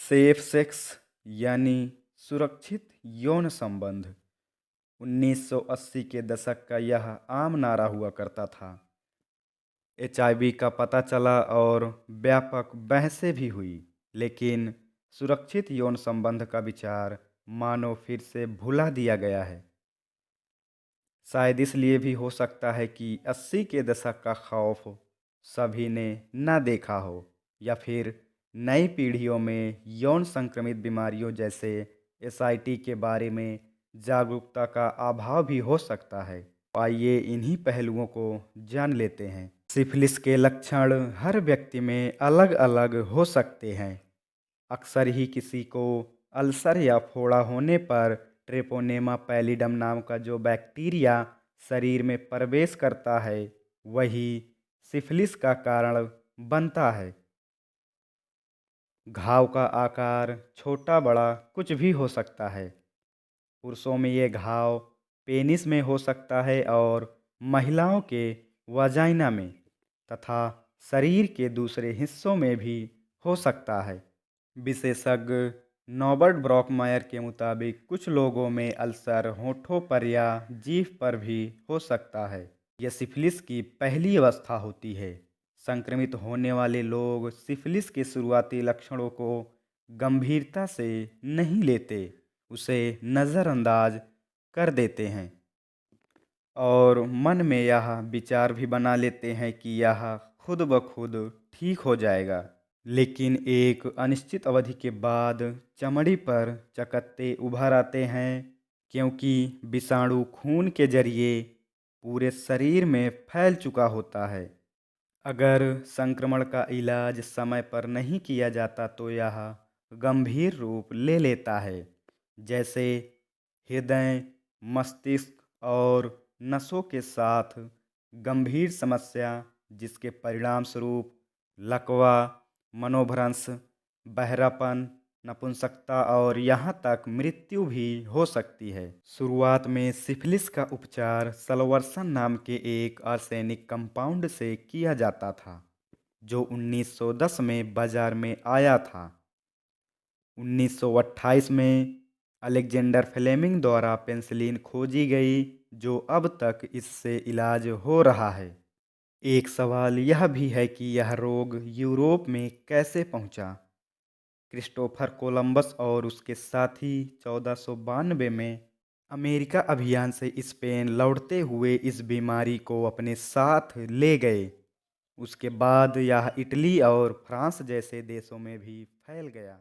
Safe sex यानी सुरक्षित यौन संबंध 1980 के दशक का यह आम नारा हुआ करता था। एचआईवी का पता चला और व्यापक बहसें भी हुई, लेकिन सुरक्षित यौन संबंध का विचार मानो फिर से भुला दिया गया है। शायद इसलिए भी हो सकता है कि 80 के दशक का खौफ सभी ने न देखा हो, या फिर नई पीढ़ियों में यौन संक्रमित बीमारियों जैसे एसआईटी के बारे में जागरूकता का अभाव भी हो सकता है। आइए इन्हीं पहलुओं को जान लेते हैं। सिफिलिस के लक्षण हर व्यक्ति में अलग अलग हो सकते हैं। अक्सर ही किसी को अल्सर या फोड़ा होने पर ट्रेपोनेमा पैलिडम नाम का जो बैक्टीरिया शरीर में प्रवेश करता है, वही सिफिलिस का कारण बनता है। घाव का आकार छोटा बड़ा कुछ भी हो सकता है। पुरुषों में ये घाव पेनिस में हो सकता है और महिलाओं के वाजाइना में तथा शरीर के दूसरे हिस्सों में भी हो सकता है। विशेषज्ञ नॉर्बर्ट ब्रॉकमायर के मुताबिक कुछ लोगों में अल्सर होठों पर या जीभ पर भी हो सकता है। यह सिफिलिस की पहली अवस्था होती है। संक्रमित होने वाले लोग सिफिलिस के शुरुआती लक्षणों को गंभीरता से नहीं लेते, उसे नज़रअंदाज कर देते हैं और मन में यह विचार भी बना लेते हैं कि यह खुद ब खुद ठीक हो जाएगा। लेकिन एक अनिश्चित अवधि के बाद चमड़ी पर चकत्ते उभर आते हैं, क्योंकि विषाणु खून के जरिए पूरे शरीर में फैल चुका होता है। अगर संक्रमण का इलाज समय पर नहीं किया जाता तो यह गंभीर रूप ले लेता है, जैसे हृदय, मस्तिष्क और नसों के साथ गंभीर समस्या, जिसके परिणामस्वरूप लकवा, मनोभ्रंश, बहरापन, नपुंसकता और यहाँ तक मृत्यु भी हो सकती है। शुरुआत में सिफिलिस का उपचार सलवर्सन नाम के एक आर्सेनिक कंपाउंड से किया जाता था, जो 1910 में बाजार में आया था। 1928 में अलेक्जेंडर फ्लेमिंग द्वारा पेनिसिलिन खोजी गई, जो अब तक इससे इलाज हो रहा है। एक सवाल यह भी है कि यह रोग यूरोप में कैसे पहुंचा। क्रिस्टोफर कोलंबस और उसके साथी 1492 में अमेरिका अभियान से स्पेन लौटते हुए इस बीमारी को अपने साथ ले गए। उसके बाद यह इटली और फ्रांस जैसे देशों में भी फैल गया।